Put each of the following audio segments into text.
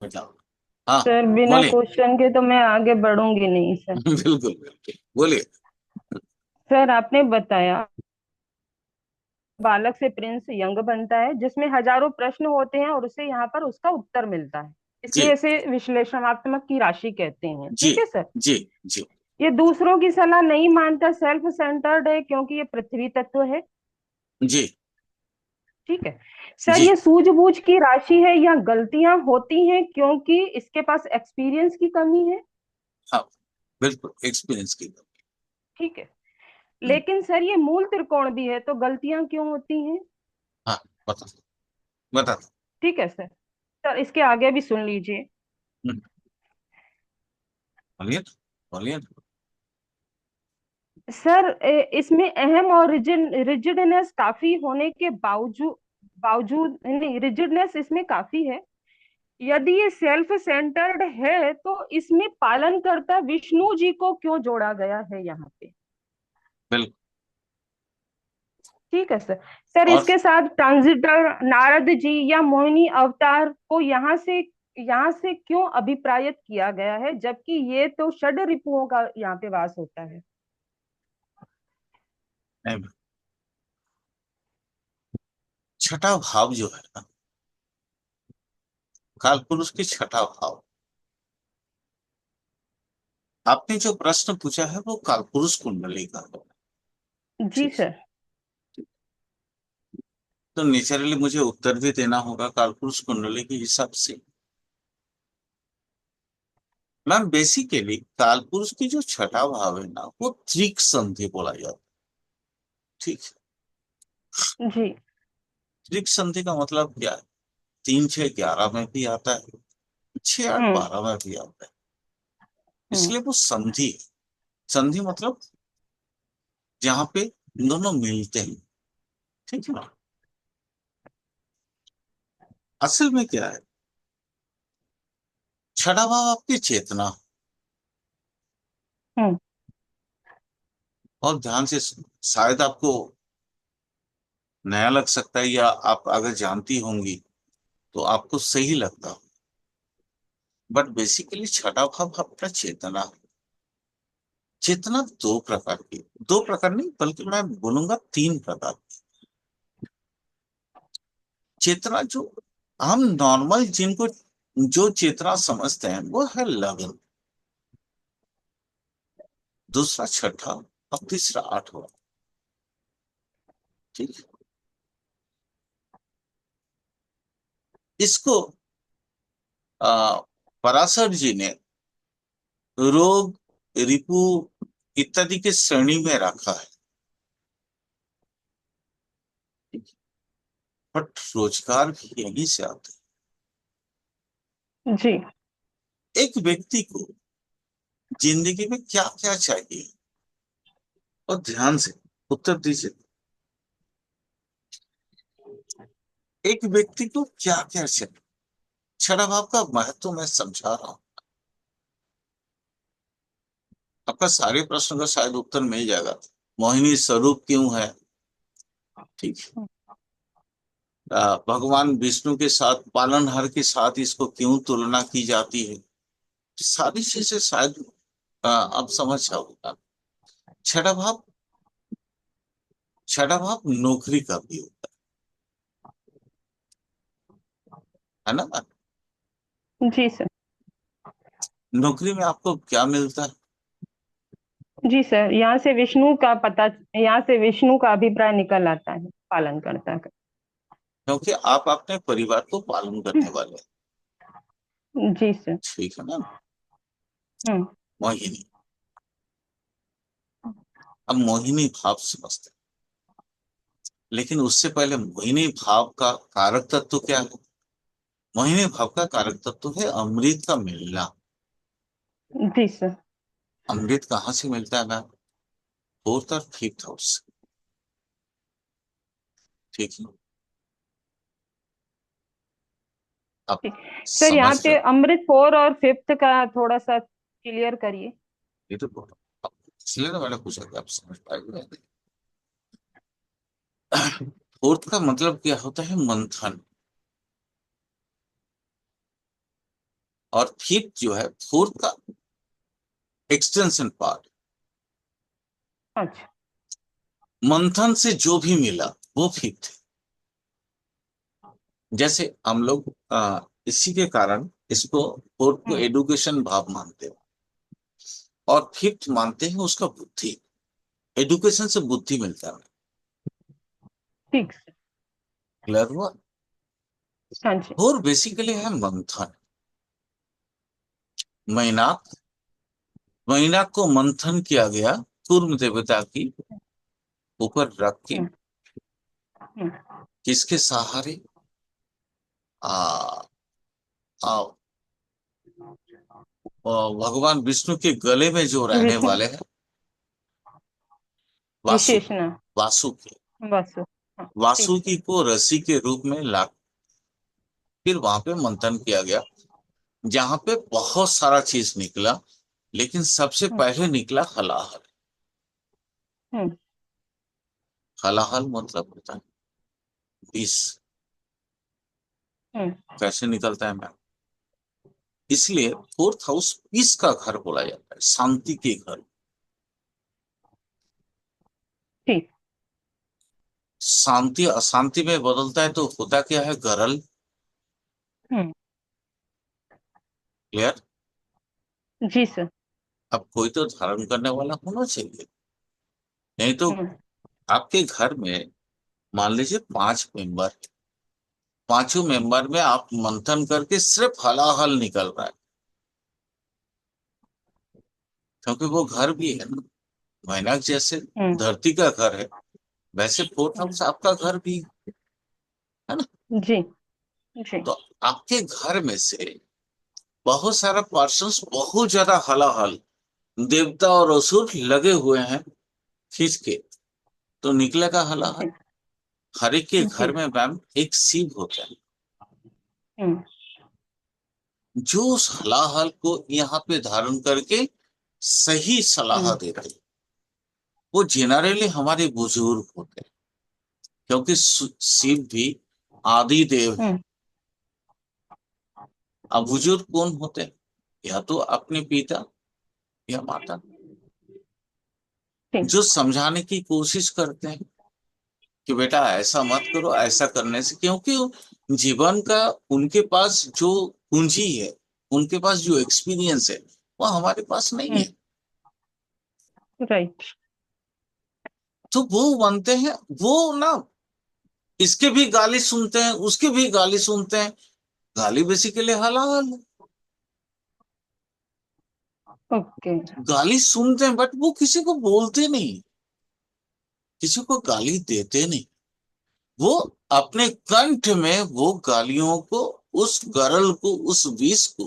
बताओ। हाँ, सर बिना बोलिए। क्वेश्चन के तो मैं आगे बढ़ूंगी नहीं सर। बिल्कुल बिल्कुल, बोलिए। सर आपने बताया बालक से प्रिंस यंग बनता है, जिसमें हजारों प्रश्न होते हैं और उसे यहाँ पर उसका उत्तर मिलता है, जी इसलिए इसे विश्लेषणात्मक की राशि कहते हैं। जी ठीक है सर। जी जी ये दूसरों की सलाह नहीं मानता, सेल्फ सेंटर्ड है क्योंकि ये पृथ्वी तत्व है। जी ठीक है सर। जी। ये सूझबूझ की राशि है या गलतियां होती हैं क्योंकि इसके पास एक्सपीरियंस की कमी है। हाँ, बिल्कुल एक्सपीरियंस की। ठीक है। हम्म, लेकिन सर ये मूल त्रिकोण भी है, तो गलतियां क्यों होती हैं। हाँ, बता बता। ठीक है सर। सर इसके आगे भी सुन लीजिए। हम्म, बोलिए तो, बोलिए तो। सर इसमें अहम और रिजिडनेस काफी होने के बावजूद बावजूद नहीं, रिजिडनेस इसमें काफी है। यदि ये सेल्फ सेंटर्ड है तो इसमें पालनकर्ता विष्णु जी को क्यों जोड़ा गया है यहाँ पे। बिल्कुल। ठीक है सर। सर और इसके साथ ट्रांजिटर नारद जी या मोहिनी अवतार को यहाँ से क्यों अभिप्रायित किया गया है, जबकि ये तो षड रिपुओं का यहाँ पे वास होता है। नहीं, छठा भाव जो है ना, काल पुरुष की छठा भाव। आपने जो प्रश्न पूछा है वो काल पुरुष कुंडली का है। जी ठीक। सर। तो नेचुरली मुझे उत्तर भी देना होगा काल पुरुष कुंडली के हिसाब से। मैम बेसिकली काल पुरुष की जो छठा भाव है ना, वो त्रिक संधि बोला जाता है। ठीक है। जी। त्रिक संधि का मतलब क्या है? 3 6 11 में भी आता है, 6 8 हम्म 12 में भी आता है। हम्म इसलिए वो संधि है। संधि मतलब जहां पे दोनों मिलते हैं। ठीक है ना। असल में क्या है, छठा भाव आपकी चेतना। हम्म और ध्यान से शायद आपको नया लग सकता है, या आप अगर जानती होंगी तो आपको सही लगता हो। बट बेसिकली छठा भाव आपका चेतना है। चेतना दो प्रकार की, दो प्रकार नहीं बल्कि मैं बोलूंगा 3 प्रकार की। चेतना जो हम नॉर्मल जिनको जो चेतना समझते हैं वो है लगन। दूसरा छठा, और तीसरा आठवां। ठीक है। इसको आ, पराशर जी ने रोग, रिपु इत्यादि के श्रेणी में रखा है। बट रोजगार भी यहीं से आते जी। हैं। एक व्यक्ति को जिंदगी में क्या क्या चाहिए, और ध्यान से उत्तर दीजिए। एक व्यक्ति को क्या क्या चाहिए, छठा भाव का महत्व मैं समझा रहा हूं। आपका सारे प्रश्न का शायद उत्तर मिल जाएगा। मोहिनी स्वरूप क्यों है? ठीक है। भगवान विष्णु के साथ, पालनहार के साथ इसको क्यों तुलना की जाती है? सारी चीजें शायद आप समझ जाओगे। छठा भाव, छठा भाव नौकरी का भी होता है ना। जी सर। नौकरी में आपको क्या मिलता है? जी सर, यहाँ से विष्णु का अभिप्राय निकल आता है पालनकर्ता का। क्योंकि आप अपने परिवार को पालन करने वाले हैं। जी सर। ठीक है ना। हम्म मोहिनी, अब मोहिनी भाव समझते हैं। लेकिन उससे पहले मोहिनी भाव का कारक तत्व क्या है? मोहिनी भाव का कारक तत्व है अमृत का मिलना। जी सर। अमृत कहाँ से मिलता है मैम? फोर्थ और फिफ्थ हाउस। ठीक है। आप ठीक। सर समझ यहाँ रहे पे हो? अमृत 4 और 5 का थोड़ा सा क्लियर करिए। ये तो बोलो। इसलिए तो मैंने पूछा कि आप समझ पाएंगे या नहीं। फोर्थ का मतलब क्या होता है? मंथन। और फिफ्थ जो है, फोर्थ का एक्सटेंशन पार्ट। अच्छा। मंथन से जो भी मिला वो फिफ्थ है। जैसे हम लोग इसी के कारण इसको फोर्थ को हम्म। एडुकेशन भाव मानते हैं, और फिफ्थ मानते हैं उसका बुद्धि। एडुकेशन से बुद्धि मिलता है। ठीक से। क्लियर हुआ? हाँ जी। और बेसिकली है मंथन। मैनाक, मैनाक को मंथन किया गया कूर्म देवता की ऊपर रख के। हम्म। हम्म। किसके सहारे? आ, आ, भगवान विष्णु के गले में जो रहने विष्णु। वाले हैं, वासुकी। विशेषण। वासुकी। वासु। हाँ। ठीक है। वासुकी को रसी के रूप में ला, फिर वहां पे मंथन किया गया, जहां पे बहुत सारा चीज निकला, लेकिन सबसे हम्म। पहले निकला हलाहल। हम्म। हलाहल मतलब होता है विष। हम्म। कैसे निकलता है मैम? इसलिए फोर्थ हाउस पीस का घर बोला जाता है, शांति के घर। ठीक। शांति अशांति में बदलता है तो होता क्या है? गरल। हम्म। क्लियर? जी सर। अब कोई तो धारण करने वाला होना चाहिए, नहीं तो हम्म। आपके घर में मान लीजिए 5 मेंबर, पांचों मेंबर में आप मंथन करके सिर्फ हलाहल निकल रहा है, क्योंकि वो घर भी है ना। मैनाक जैसे हम्म। धरती का घर है, वैसे फोर्थ हम्म। हाउस आपका घर भी है ना। जी। जी। तो आपके घर में से बहुत सारा पर्सन्स बहुत ज्यादा हलाहल, देवता और असुर लगे हुए हैं खींच के, तो निकलेगा हलाहल। जी। हर एक के जी। घर में मैम एक शिव होता है, हम्म। जो उस हलाहल को यहाँ पे धारण करके सही सलाह हम्म। दे रहे हैं। वो जेनरली हमारे बुजुर्ग होते हैं, क्योंकि शिव भी आदि देव है। हम्म। अब बुजुर्ग कौन होते हैं? या तो अपने पिता या माता, ठीक। जो समझाने की कोशिश करते हैं कि बेटा ऐसा मत करो, ऐसा करने से, क्योंकि जीवन का उनके पास जो पूंजी है, उनके पास जो एक्सपीरियंस है, वो हमारे पास नहीं हम्म। है। राइट। तो वो बनते हैं, वो ना, इसके भी गाली सुनते हैं, उसके भी गाली सुनते हैं। गाली बेसिकली हलाल है। ओके। गाली सुनते हैं बट वो किसी को बोलते नहीं, किसी को गाली देते नहीं। वो अपने कंठ में वो गालियों को, उस गरल को, उस विष को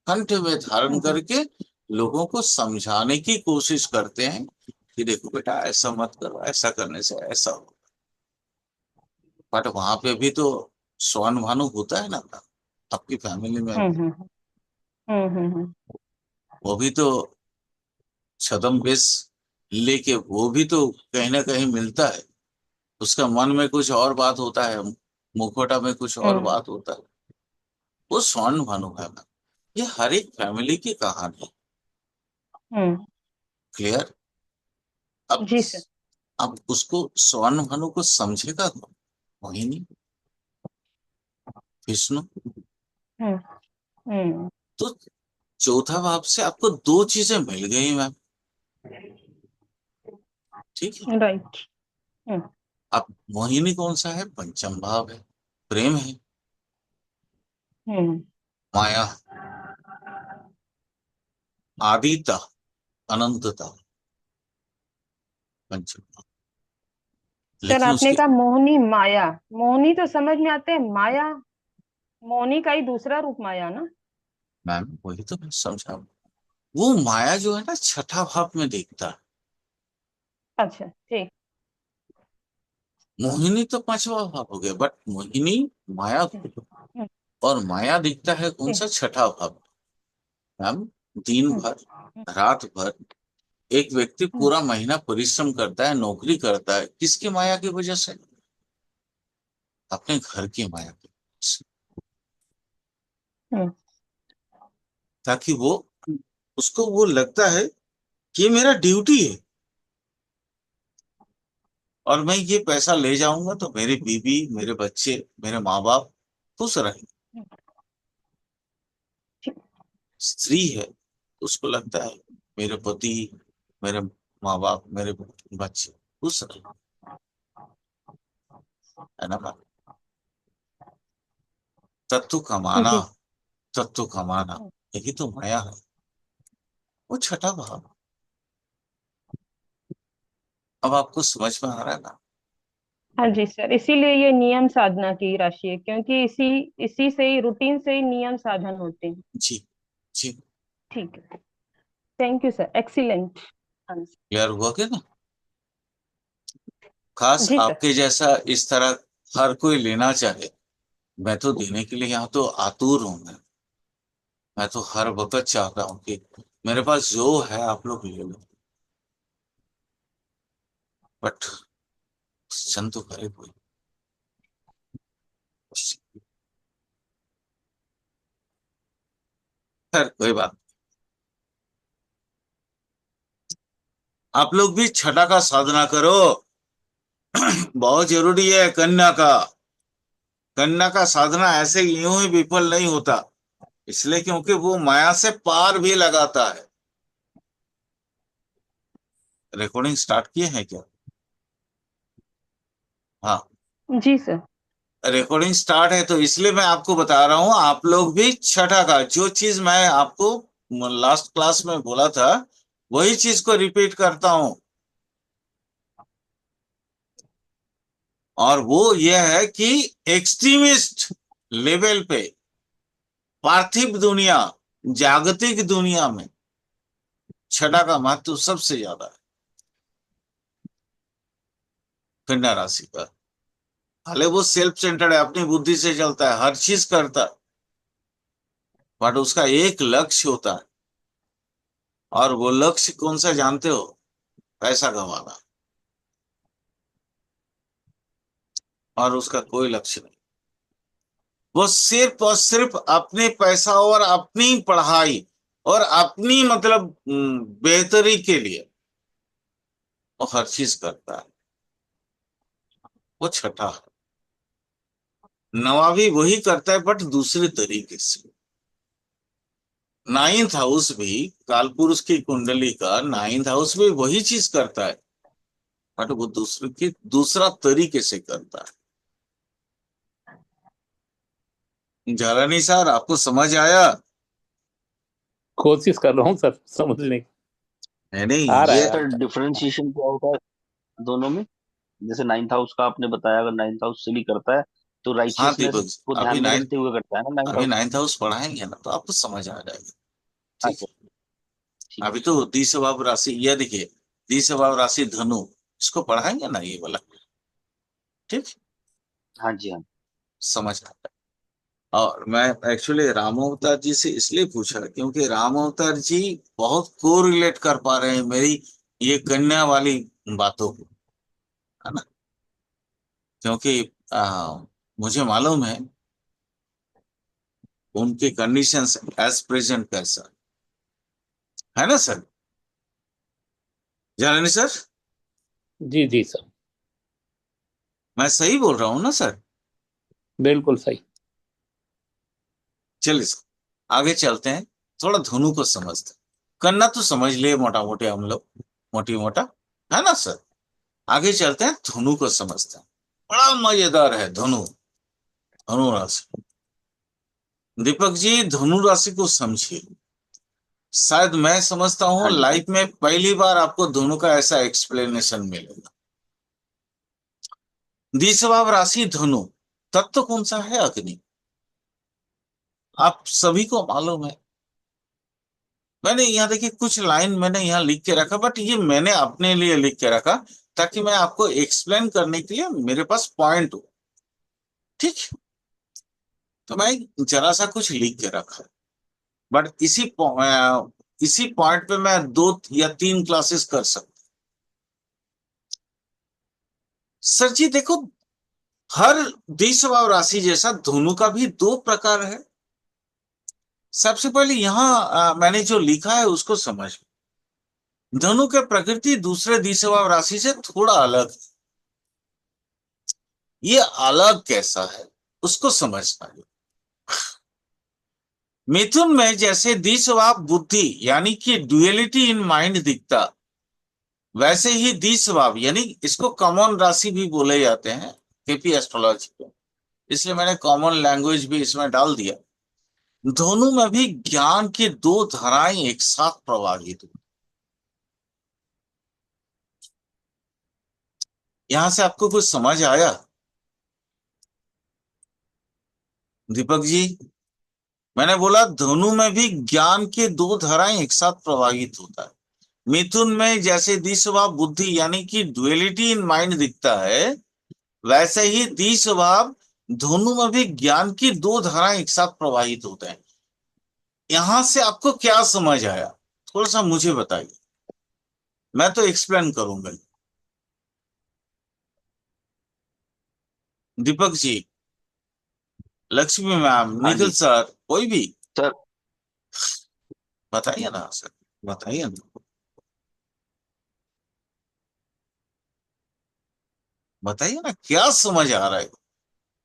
कंठ में धारण हम्म। करके लोगों को समझाने की कोशिश करते हैं कि देखो बेटा ऐसा मत करो, ऐसा करने से ऐसा हो। बट वहां पे भी तो सौन भानु होता है ना आपकी फैमिली में हम्म। भी। हम्म। हम्म। वो भी तो छदम वेश लेके, वो भी तो कहीं ना कहीं मिलता है। उसका मन में कुछ और बात होता है, मुखौटा में कुछ और हम्म। बात होता है। वो स्वर्ण भानु है मैम। ये हर एक फैमिली की कहानी है। हम्म। क्लियर? अब जी सर। अब उसको स्वर्ण भानु को समझेगा कौन? मोहिनी, विष्णु। हम्म। हम्म। तो चौथा भाव से आपको दो चीजें मिल गई मैम। ठीक है। राइट। हम्म। अब मोहिनी कौन सा है? पंचम भाव है, प्रेम है, हम्म। माया, आदिता, अनंतता, पंचम भाव। सर लेकिन आपने उसकी, कहा मोहिनी माया। मोहिनी तो समझ में आते हैं, माया मोहिनी का ही दूसरा रूप माया ना। मैम वही तो मैं समझा। वो माया जो है ना, छठा भाव में देखता है। अच्छा ठीक। मोहिनी तो पांचवा भाव हो गया, बट मोहिनी माया हम्म। को, हम्म। और माया दिखता है कौन ठीक। सा? छठा भाव। मैम दिन हम्म। भर, रात भर एक व्यक्ति हम्म। पूरा महीना परिश्रम करता है, नौकरी करता है, किसकी माया की वजह से? अपने घर की माया की वजह से। हम्म। ताकि वो, उसको वो लगता है कि ये मेरा ड्यूटी है, और मैं ये पैसा ले जाऊंगा तो मेरी बीवी, मेरे बच्चे, मेरे माँ बाप खुश रहेंगे। ठीक। स्त्री है तो उसको लगता है मेरे पति, मेरे माँ बाप, मेरे बच्चे खुश रहे, है ना बात। तत्व कमाना, जी। तत्व कमाना, यही तो माया है। वो छठा भाव। अब आपको समझ में आ रहा है ना। हाँ जी सर, इसीलिए ये नियम साधना की राशि है, क्योंकि इसी इसी से ही, रूटीन से ही नियम साधन होते हैं। जी। जी। ठीक है। Thank you sir, excellent answer. Clear हुआ क्या ना। खास जी सर। आपके जैसा इस तरह हर कोई लेना चाहे, मैं तो देने के लिए यहाँ तो आतुर हूं। मैं तो हर वक्त चाहता हूँ कि मेरे पास जो है आप लोग ले लो, बट क्वेश्चन तो करे कोई। खैर कोई बात। आप लोग भी छठा का साधना करो। बहुत जरूरी है कन्या का। कन्या का साधना ऐसे यूं ही विफल नहीं होता, इसलिए क्योंकि वो माया से पार भी लगाता है। रिकॉर्डिंग स्टार्ट किए हैं क्या? हाँ, जी सर। रिकॉर्डिंग स्टार्ट है तो इसलिए मैं आपको बता रहा हूं, आप लोग भी छठा का, जो चीज मैं आपको लास्ट क्लास में बोला था वही चीज को रिपीट करता हूं। और वो यह है कि एक्सट्रीमिस्ट लेवल पे, पार्थिव दुनिया, जागतिक दुनिया में छठा का महत्व सबसे ज्यादा है कन्या राशि का। भले वो सेल्फ सेंटर्ड है, अपनी बुद्धि से चलता है, हर चीज करता है, बट उसका एक लक्ष्य होता है। और वो लक्ष्य कौन सा जानते हो? पैसा कमाना। और उसका कोई लक्ष्य नहीं। वो सिर्फ और सिर्फ अपने पैसा और अपनी पढ़ाई और अपनी मतलब बेहतरी के लिए वो हर चीज करता है। वो छठा है। नवा भी वही करता है बट दूसरे तरीके से। नाइन्थ हाउस भी, कालपुरुष की कुंडली का नाइन्थ हाउस भी वही चीज करता है, बट वो दूसरे की दूसरा तरीके से करता है। झालानी सर, आपको समझ आया? कोशिश कर रहा हूँ सर समझने की। नहीं नहीं, आ रहा ये है आ सर रहा डिफरेंशिएशन क्या होता है दोनों में? जैसे नाइन्थ हाउस का आपने बताया, अगर नाइन्थ हाउस से भी करता है तो हाँ राइचियसनेस दीपक, को अभी ध्यान में नाइन्थ रखते हुए करता है ना नाइन्थ अभी हाउस? नाइन्थ हाउस पढ़ाएंगे ना तो आपको समझ आ जाएगा। ठीक अच्छा, है। ठीक अभी है। तो द्विस्वभाव राशि, ये देखिए, द्विस्वभाव राशि धनु, इसको पढ़ाएंगे ना ये वाला। ठीक। हाँ जी, हाँ। समझ आता है। और मैं एक्चुअली राम अवतार जी से इसलिए पूछा क्योंकि राम अवतार जी बहुत कोरिलेट कर पा रहे हैं मेरी ये कन्या वाली बातों को, है ना। क्योंकि मुझे मालूम है उनके कंडीशंस एज प्रेजेंट कैसा है ना सर। जानी सर, जी जी सर, मैं सही बोल रहा हूँ ना सर? बिल्कुल सही। चलिए सर, आगे चलते हैं। थोड़ा धुनु को समझते हैं। कन्ना तो समझ लिए मोटा मोटे हम लोग, मोटी मोटा, है ना सर। आगे चलते हैं, धुनु को समझते हैं। बड़ा मजेदार है धनु, धनु राशि। दीपक जी, धनु राशि को समझिए। शायद मैं समझता हूँ हाँ जी, हाँ लाइफ जी। में पहली बार आपको धनु का ऐसा एक्सप्लेनेशन मिलेगा। द्विस्वभाव राशि धनु, तत्व कौन सा है? अग्नि। आप सभी को मालूम है। मैंने यहाँ देखिए कुछ लाइन मैंने यहाँ लिख के रखा, बट ये मैंने अपने लिए लिख के रखा ताकि मैं आपको एक्सप्लेन करने के लिए मेरे पास पॉइंट हो। ठीक। तो मैं जरा सा कुछ लिख के रखा, बट इसी पॉइंट पे मैं 2 या 3 क्लासेस कर सकता। सर जी देखो, हर द्विस्वभाव राशि जैसा धनु का भी 2 प्रकार है। सबसे पहले यहाँ मैंने जो लिखा है उसको समझ। धनु के प्रकृति दूसरे द्विस्वभाव राशि से थोड़ा अलग है। ये अलग कैसा है उसको समझना है। मिथुन में जैसे द्विस्वभाव बुद्धि यानी कि ड्युअलिटी इन माइंड दिखता, वैसे ही द्विस्वभाव यानी इसको कॉमन राशि भी बोले जाते हैं केपी एस्ट्रोलॉजी को, इसलिए मैंने कॉमन लैंग्वेज भी इसमें डाल दिया। दोनों में भी ज्ञान की दो धाराएं एक साथ प्रवाहित हुई। यहां से आपको कुछ समझ आया दीपक जी? मैंने बोला दोनों में भी ज्ञान के दो धाराएं एक साथ प्रवाहित होता है। मिथुन में जैसे द्विस्वभाव बुद्धि यानी कि ड्युअलिटी इन माइंड दिखता है, वैसे ही द्विस्वभाव दोनों में भी ज्ञान की दो धाराएं एक साथ प्रवाहित होते हैं। यहां से आपको क्या समझ आया थोड़ा सा मुझे बताइए, मैं तो एक्सप्लेन करूंगा। दीपक जी, लक्ष्मी मैम, हाँ निखिल जी सर, कोई भी सर। बताइए ना सर, बताइए ना, बताइए ना क्या समझ आ रहा है।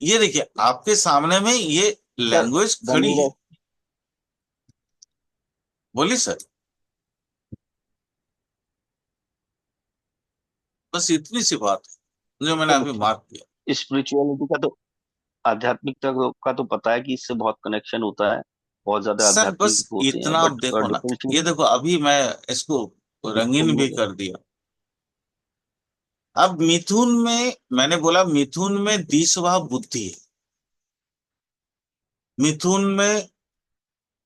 ये देखिए आपके सामने में ये सर लैंग्वेज खड़ी है। धनु बोलिए सर, बस इतनी सी बात है जो मैंने अभी मार्क किया। स्पिरिचुअलिटी का तो, आध्यात्मिकता का तो पता है कि इससे बहुत कनेक्शन होता है, बहुत ज्यादा सर बस आध्यात्मिक होते हैं, इतना आप बट देखो ना, ये डिफरेंशिएट देखो अभी मैं इसको रंगीन भी बोले। कर दिया। अब मिथुन में मैंने बोला मिथुन में द्विस्वभाव बुद्धि है। मिथुन में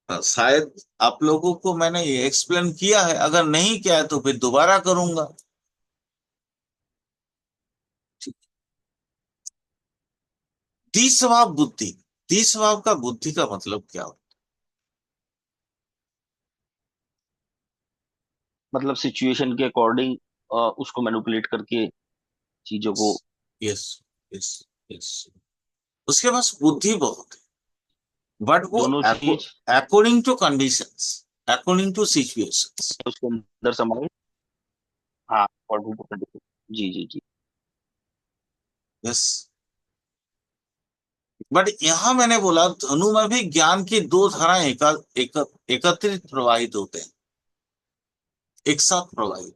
शायद आप लोगों को मैंने ये एक्सप्लेन किया है, अगर नहीं किया है तो फिर दोबारा करूंगा। द्विस्वभाव बुद्धि, द्विस्वभाव का बुद्धि का मतलब क्या होता मतलब सिचुएशन के अकॉर्डिंग उसको मैनिपुलेट करके चीजों को। है? Yes, yes, yes. उसके पास बुद्धि बहुत है, बट वो दोनों चीज according to conditions, according to situations. उसके अंदर समाई। हाँ, अकॉर्डिंग टू कंडीशन। जी जी जी। यस, बट यहां मैंने बोला धनु में भी ज्ञान की दो धाराएं एकत्रित प्रवाहित होते हैं, एक साथ प्रवाहित।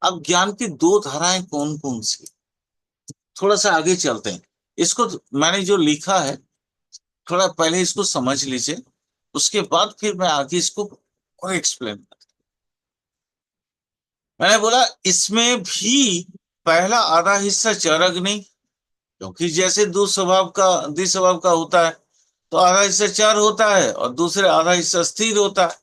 अब ज्ञान की दो धाराएं कौन कौन सी, थोड़ा सा आगे चलते हैं। इसको मैंने जो लिखा है थोड़ा पहले इसको समझ लीजिए, उसके बाद फिर मैं आगे इसको और एक्सप्लेन। मैंने बोला इसमें भी पहला आधा हिस्सा चरअग्नि, क्योंकि जैसे दो स्वभाव का द्विस्वभाव का होता है तो आधा हिस्सा चार होता है और दूसरे आधा हिस्सा स्थिर होता है।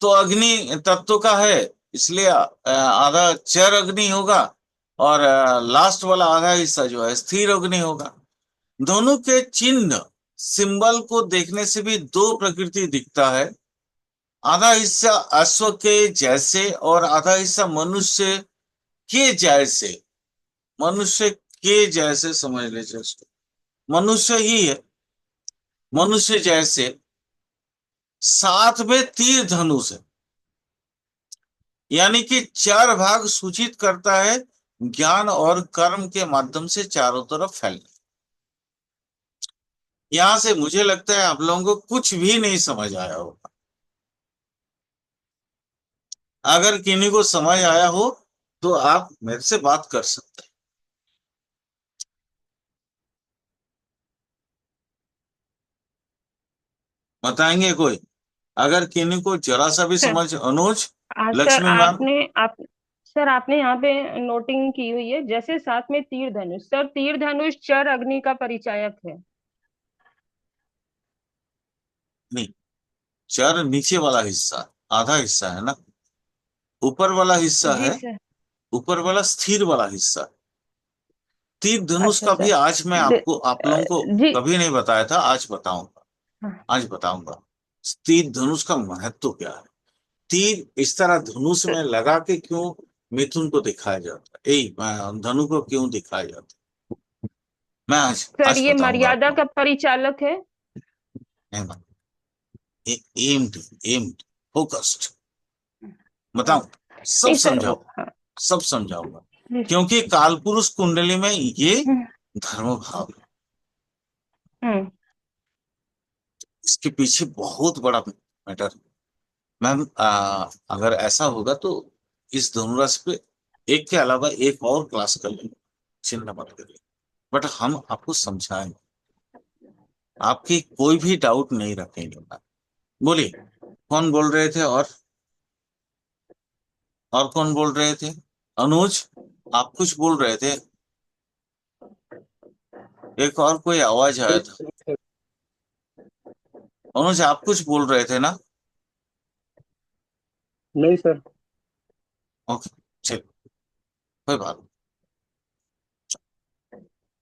तो अग्नि तत्व का है, इसलिए आधा चर अग्नि होगा और लास्ट वाला आधा हिस्सा जो है स्थिर अग्नि होगा। दोनों के चिन्ह सिंबल को देखने से भी दो प्रकृति दिखता है। आधा हिस्सा अश्व के जैसे और आधा हिस्सा मनुष्य के जैसे। मनुष्य के जैसे समझ लीजिए उसको, मनुष्य ही है, मनुष्य जैसे। साथ में तीर धनुष है, यानी कि चार भाग सूचित करता है ज्ञान और कर्म के माध्यम से चारों तरफ फैलना। यहां से मुझे लगता है आप लोगों को कुछ भी नहीं समझ आया होगा। अगर किन्हीं को समझ आया हो तो आप मेरे से बात कर सकते हैं, बताएंगे कोई? अगर किन्हीं को जरा सा भी सर, समझ, अनुज, सर लक्ष्मी मैम। आपने यहाँ पे नोटिंग की हुई है, जैसे साथ में तीर धनुष। सर, तीर धनुष चर अग्नि का परिचायक है। नहीं, चार नीचे वाला हिस्सा, आधा हिस्सा है ना, ऊपर वाला हिस्सा जी है, सर। ऊपर वाला स्थिर वाला हिस्सा। तीर धनुष अच्छा का भी सर। आज मैं आपको आप लोगों को जी। कभी नहीं बताया था, आज बताऊंगा। हाँ, आज बताऊंगा तीर धनुष का महत्व क्या है। तीर इस तरह धनुष में लगा के क्यों मिथुन को दिखाया जाता है, धनु को क्यों दिखाया जाता है, मैं आज सर आज ये बताऊंगा आप मर्यादा लोगों का परिचालक है। को। Aimed, aimed, focused. हाँ, बताऊं? सब नहीं सर वो, समझाओ, हाँ। सब समझाऊंगा। जी। क्योंकि कालपुरुष कुंडली में ये हम्म। धर्म भाव है, हम्म। इसके पीछे बहुत बड़ा मैटर। मैम, अगर ऐसा होगा तो इस धनुराशि पे एक के अलावा एक और क्लास कर लेंगे, चिंता मत करिए। बट हम आपको समझाएंगे, आपकी कोई भी डाउट नहीं रखेंगे मैम। बोलिए, कौन बोल रहे थे? और कौन बोल रहे थे? अनुज, आप कुछ बोल रहे थे? एक और कोई आवाज आया था। अनुज, आप कुछ बोल रहे थे ना? नहीं सर। ओके, चलिए, कोई बात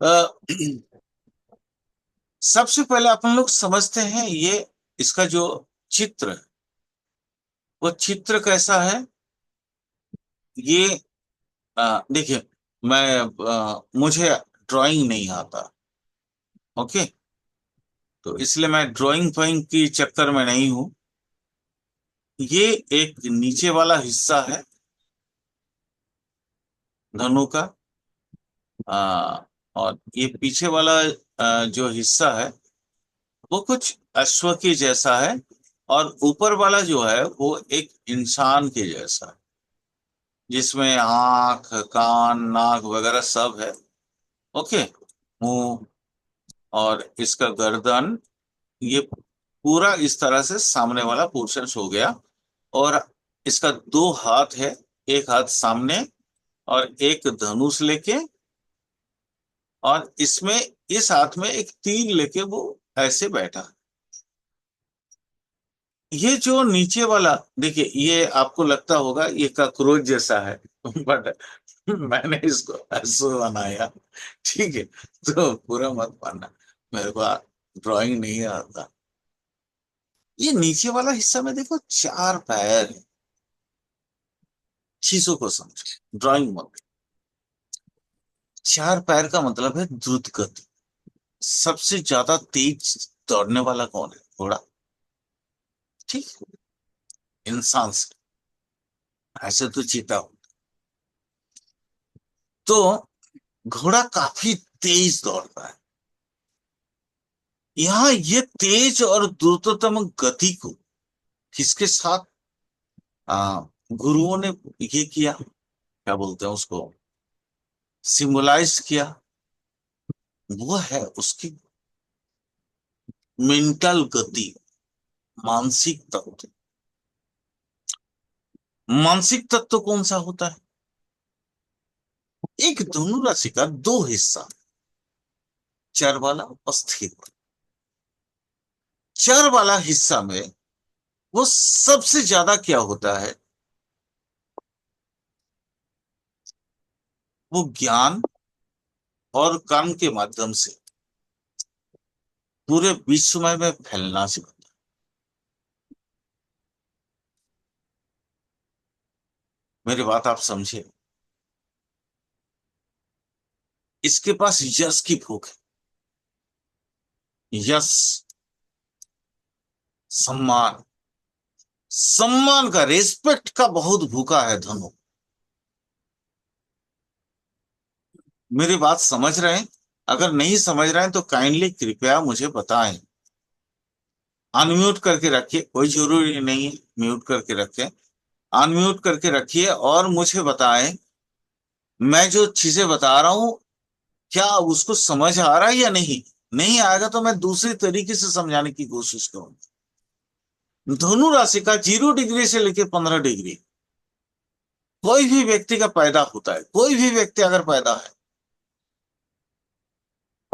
नहीं। सबसे पहले अपन लोग समझते हैं ये, इसका जो चित्र है, वो चित्र कैसा है। ये देखिए, मैं मुझे ड्राइंग नहीं आता। ओके, तो इसलिए मैं ड्राइंग फाइंग की चक्कर में नहीं हूं। ये एक नीचे वाला हिस्सा है धनु का, आ, और ये पीछे वाला जो हिस्सा है वो कुछ अश्व के जैसा है, और ऊपर वाला जो है वो एक इंसान के जैसा है, जिसमें आंख, कान, नाक वगैरह सब है। ओके, मुंह, और इसका गर्दन, ये पूरा इस तरह से सामने वाला पोर्शन हो गया। और इसका दो हाथ है, एक हाथ सामने और एक धनुष लेके, और इसमें इस हाथ में एक तीर लेके वो ऐसे बैठा है। ये जो नीचे वाला, देखिए, ये आपको लगता होगा ये कॉकरोच जैसा है, बट मैंने इसको ऐसे बनाया, ठीक है? तो पूरा मत मानना, मेरे को ड्राइंग नहीं आता। ये नीचे वाला हिस्सा में देखो, चार पैर है। चीजों को समझो, ड्राइंग मत। चार पैर का मतलब है द्रुत गति। सबसे ज्यादा तेज दौड़ने वाला कौन है? घोड़ा, ठीक है? इंसान से, ऐसे तो चीता हो। तो घोड़ा काफी तेज दौड़ता है। यहाँ ये तेज और द्रुततम गति को किसके साथ आ, गुरुओं ने ये किया, क्या बोलते हैं उसको, सिम्बलाइज किया। वो है उसकी मेंटल गति, मानसिक तत्व। मानसिक तत्व कौन सा होता है? एक धनु राशि का दो हिस्सा, चर वाला और स्थिर वाला। चर वाला हिस्सा में वो सबसे ज्यादा क्या होता है? वो ज्ञान और कर्म के माध्यम से पूरे विश्व में फैलना सिखाता है। मेरी बात आप समझे? इसके पास यश की भूख है, यश, सम्मान, सम्मान का, रेस्पेक्ट का बहुत भूखा है धनु। मेरी बात समझ रहे हैं? अगर नहीं समझ रहे हैं तो काइंडली कृपया मुझे बताएं। अनम्यूट करके रखिए, कोई जरूरी नहीं है म्यूट करके रखें। अनम्यूट करके रखिए और मुझे बताएं, मैं जो चीजें बता रहा हूं क्या उसको समझ आ रहा है या नहीं। नहीं आएगा तो मैं दूसरी तरीके से समझाने की कोशिश करूंगा। धनु राशि का 0 डिग्री से लेकर 15 डिग्री, कोई भी व्यक्ति का पैदा होता है, कोई भी व्यक्ति अगर पैदा है,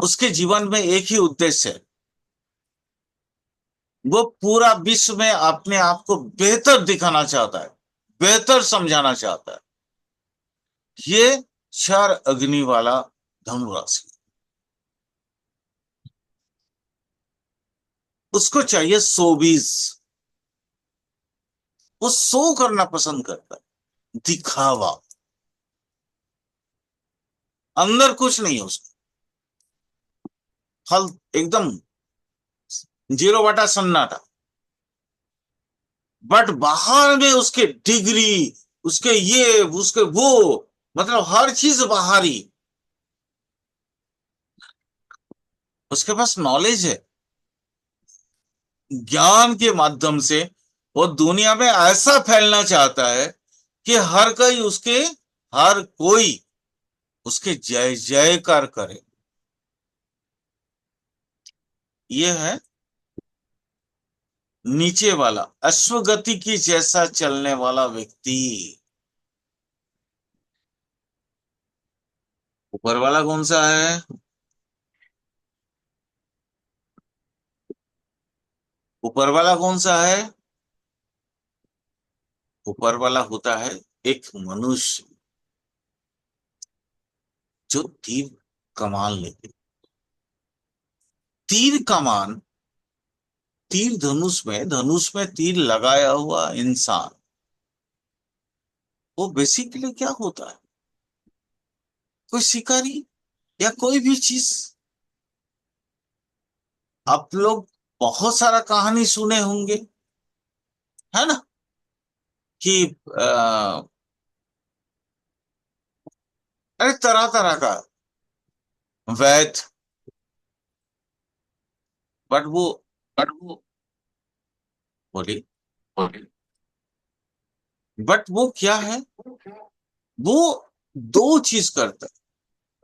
उसके जीवन में एक ही उद्देश्य है, वो पूरा विश्व में अपने आप को बेहतर दिखाना चाहता है, बेहतर समझाना चाहता है। ये क्षर अग्नि वाला धनु राशि, उसको चाहिए शोबीज। वो शो करना पसंद करता है, दिखावा। अंदर कुछ नहीं है उसको, फल एकदम 0 बटा सन्नाटा। बट बाहर में उसके डिग्री, उसके ये, उसके वो, मतलब हर चीज बाहरी। उसके पास नॉलेज है, ज्ञान के माध्यम से वो दुनिया में ऐसा फैलना चाहता है कि हर कोई उसके जय जयकार करे। ये है नीचे वाला, अश्वगति की जैसा चलने वाला व्यक्ति। ऊपर वाला कौन सा है? ऊपर वाला कौन सा है? ऊपर वाला होता है एक मनुष्य जो तीर कमान लेते, तीर कमान, तीर धनुष में तीर लगाया हुआ इंसान, वो बेसिकली क्या होता है? कोई शिकारी या कोई भी चीज। आप लोग बहुत सारा कहानी सुने होंगे, है ना, कि आ, अरे तरह तरह का वैद, बट वो बोली, बट वो क्या है? वो दो चीज करता है।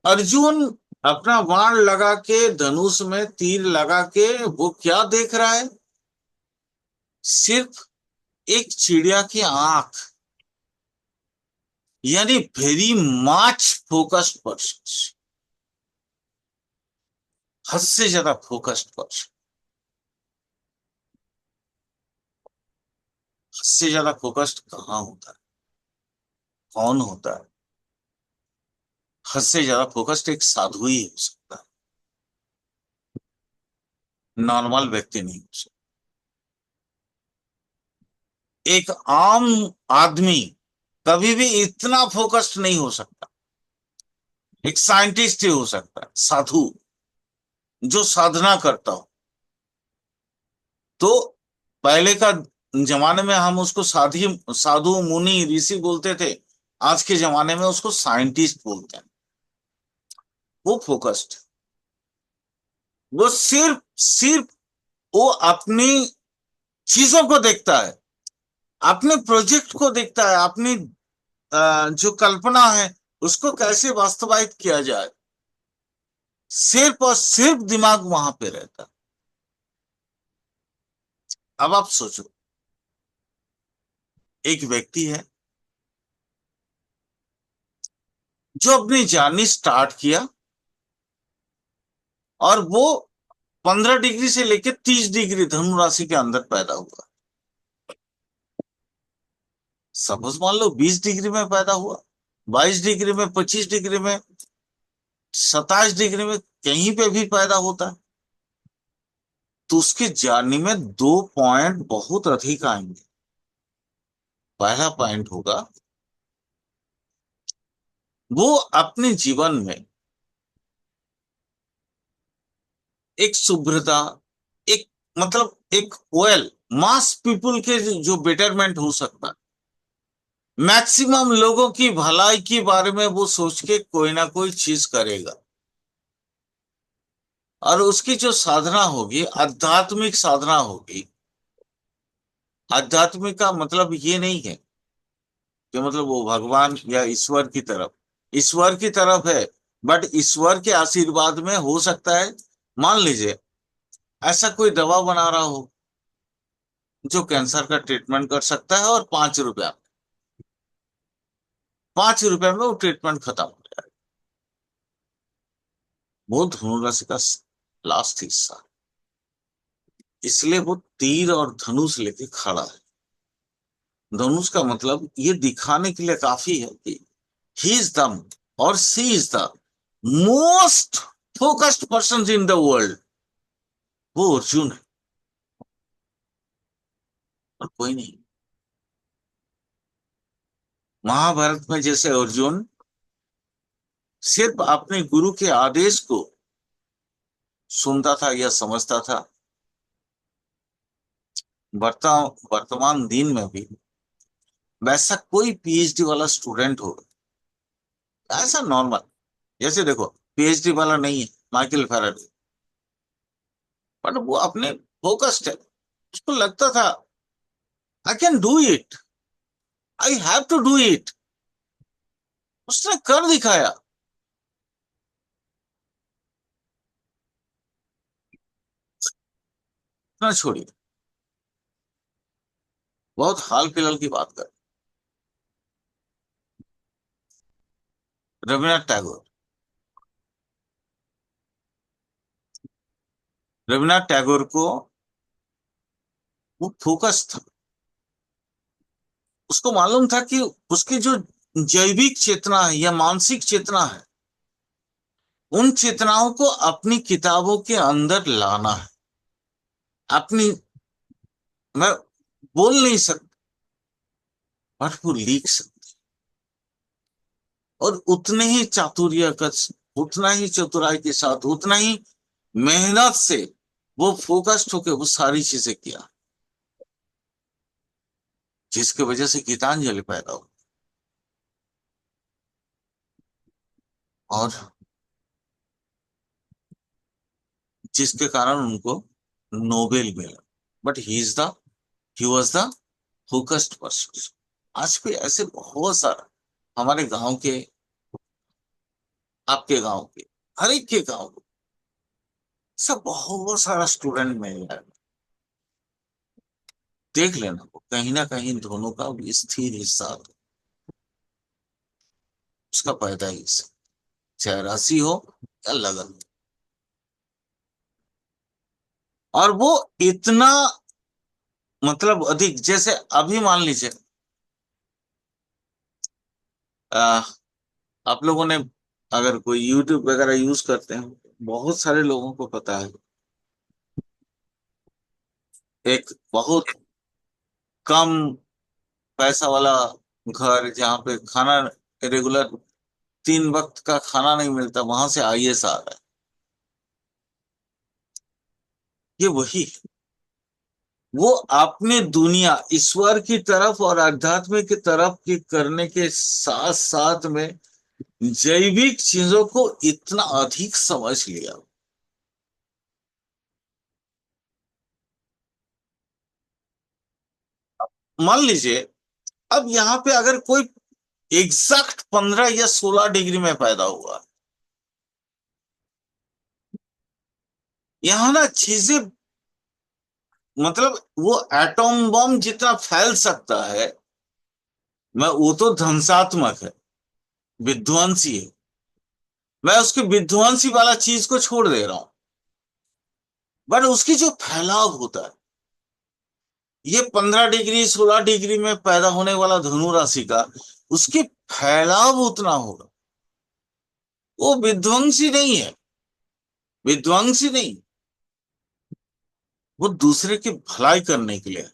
अर्जुन अपना बाण लगा के, धनुष में तीर लगा के, वो क्या देख रहा है? सिर्फ एक चिड़िया की आंख, यानी वेरी मच फोकस्ड पर्सन, हद से ज्यादा फोकस्ड पर्सन। हद से ज्यादा फोकस्ड कहाँ होता है? कौन होता है? हद से ज्यादा फोकस्ड एक साधु ही हो सकता है, नॉर्मल व्यक्ति नहीं हो सकता। एक आम आदमी कभी भी इतना फोकस्ड नहीं हो सकता। एक साइंटिस्ट ही हो सकता है, साधु जो साधना करता हो। तो पहले का जमाने में हम उसको साधु मुनि ऋषि बोलते थे। आज के जमाने में उसको साइंटिस्ट बोलते हैं। वो फोकस्ड, वो सिर्फ सिर्फ वो अपनी चीजों को देखता है, अपने प्रोजेक्ट को देखता है, अपनी जो कल्पना है उसको कैसे वास्तवायित किया जाए। सिर्फ और सिर्फ दिमाग वहां पे रहता है। अब आप सोचो, एक व्यक्ति है जो अपनी जर्नी स्टार्ट किया, और वो 15 डिग्री से लेकर 30 डिग्री धनु राशि के अंदर पैदा हुआ। सपोज मान लो 20 डिग्री में पैदा हुआ, 22 डिग्री में, 25 डिग्री में, 27 डिग्री में, कहीं पे भी पैदा होता है, तो उसकी जर्नी में 2 पॉइंट बहुत अधिक आएंगे। पहला पॉइंट होगा, वो अपने जीवन में एक शुभ्रता, एक मतलब एक वेल मास पीपुल के जो बेटरमेंट हो सकता है, मैक्सिमम लोगों की भलाई के बारे में वो सोच के कोई ना कोई चीज करेगा। और उसकी जो साधना होगी, आध्यात्मिक साधना होगी। आध्यात्मिक का मतलब ये नहीं है कि मतलब वो भगवान या ईश्वर की तरफ है, बट ईश्वर के आशीर्वाद में हो सकता है। मान लीजिए ऐसा कोई दवा बना रहा हो जो कैंसर का ट्रीटमेंट कर सकता है, और 5 रुपया, 5 रुपए में वो ट्रीटमेंट खत्म हो जाए। वो धनुराशि का लास्ट हिस्सा, इसलिए वो तीर और धनुष लेके खड़ा है। धनुष का मतलब ये दिखाने के लिए काफी है कि ही इज द और she is the most focused person in the world. वो अर्जुन है और कोई नहीं। महाभारत में जैसे अर्जुन सिर्फ अपने गुरु के आदेश को सुनता था या समझता था, वर्तमान दिन में भी वैसा कोई पीएचडी वाला स्टूडेंट हो, ऐसा नॉर्मल, जैसे देखो पीएचडी वाला नहीं है माइकल फेराडे, बट वो अपने फोकस्ड है, उसको लगता था I can do it, I have to do it, उसने कर दिखाया। ना छोड़िए, बहुत हाल फिलहाल की बात कर, रविन्द्रनाथ टैगोर, रविन्द्रनाथ टैगोर को वो फोकस था, उसको मालूम था कि उसकी जो जैविक चेतना है या मानसिक चेतना है, उन चेतनाओं को अपनी किताबों के अंदर लाना है। अपनी, मैं बोल नहीं सकता, बट वो लिख सकते, और उतने ही चातुर्य का, उतना ही चतुराई के साथ, उतना ही मेहनत से वो फोकस्ड होकर वो सारी चीजें किया, जिसकी वजह से गीतांजलि पैदा हो, और जिसके कारण उनको नोबेल मिला। But he was the focused person. आज भी ऐसे बहुत सारा, हमारे गांव के, आपके गांव के, हर एक के गांव के, सब बहुत सारा स्टूडेंट मिल रहा है। देख लेना, वो कहीं ना कहीं दोनों का भी स्थिर हिस्सा तो उसका पैदा ही से, चाहे राशि हो या लगन हो। और वो इतना, मतलब अधिक, जैसे अभी मान लीजिए, आ, आप लोगों ने अगर कोई यूट्यूब वगैरह यूज करते हैं, बहुत सारे लोगों को पता है, एक बहुत कम पैसा वाला घर जहाँ पे खाना रेगुलर 3 वक्त का खाना नहीं मिलता, वहां से आईएएस आ रहा है। ये वही है। वो अपने दुनिया ईश्वर की तरफ और आध्यात्म की तरफ की करने के साथ साथ में जैविक चीजों को इतना अधिक समझ लिया। मान लीजिए, अब यहाँ पे अगर कोई एग्जैक्ट 15 या 16 डिग्री में पैदा हुआ, यहाँ ना चीजें, मतलब वो एटॉम बम जितना फैल सकता है, मैं वो तो ध्वंसात्मक है, विध्वंसी है, मैं उसके विध्वंसी वाला चीज को छोड़ दे रहा हूं, बट उसकी जो फैलाव होता है, ये 15 डिग्री 16 डिग्री में पैदा होने वाला धनु राशि का, उसकी फैलाव उतना होगा, वो विध्वंसी नहीं है, विध्वंसी नहीं, वो दूसरे की भलाई करने के लिए है।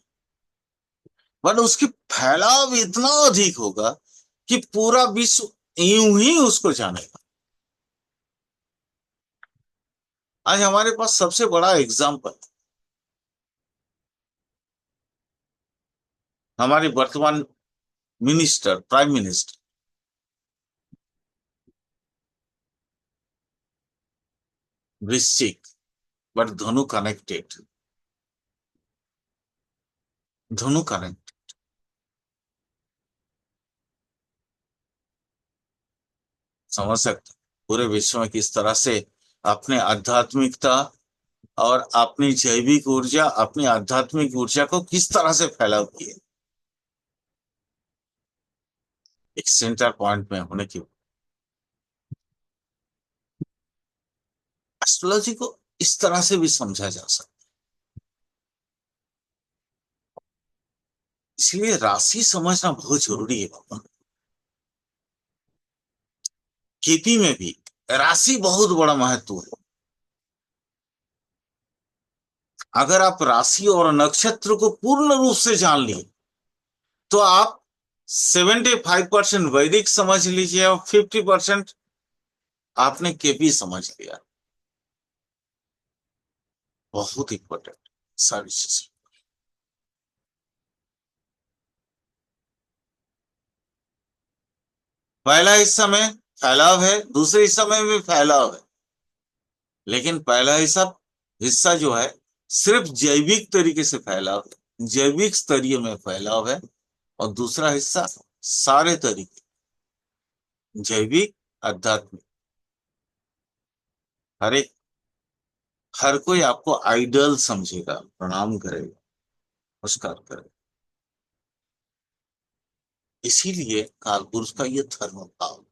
बट उसकी फैलाव इतना अधिक होगा कि पूरा विश्व यूं ही उसको जानेगा। आज हमारे पास सबसे बड़ा एग्जाम्पल, हमारे वर्तमान मिनिस्टर, प्राइम मिनिस्टर, वृश्चिक, बट धनु कनेक्टेड, धनु कनेक्ट, समझ सकते हैं पूरे विश्व में किस तरह से अपने आध्यात्मिकता और अपनी जैविक ऊर्जा, अपनी आध्यात्मिक ऊर्जा को किस तरह से फैलाव किए, एक सेंटर पॉइंट में होने की। एस्ट्रोलॉजी को इस तरह से भी समझा जा सकता है। इसलिए राशि समझना बहुत जरूरी है बाबा। खेती में भी राशि बहुत बड़ा महत्व है। अगर आप राशि और नक्षत्र को पूर्ण रूप से जान लिए, तो आप 75% वैदिक समझ लीजिए और 50% आपने केपी समझ लिया। बहुत इंपॉर्टेंट सारी चीजें। पहला हिस्सा में फैलाव है, दूसरे हिस्सा में भी फैलाव है, लेकिन पहला हिस्सा हिस्सा जो है सिर्फ जैविक तरीके से फैलाव है, जैविक स्तरीय में फैलाव है। और दूसरा हिस्सा सारे तरीके, जैविक, आध्यात्मिक, हर एक, हर कोई आपको आइडल समझेगा, प्रणाम करेगा, नमस्कार करेगा। इसीलिए कालपुरुष का ये धर्म भाव।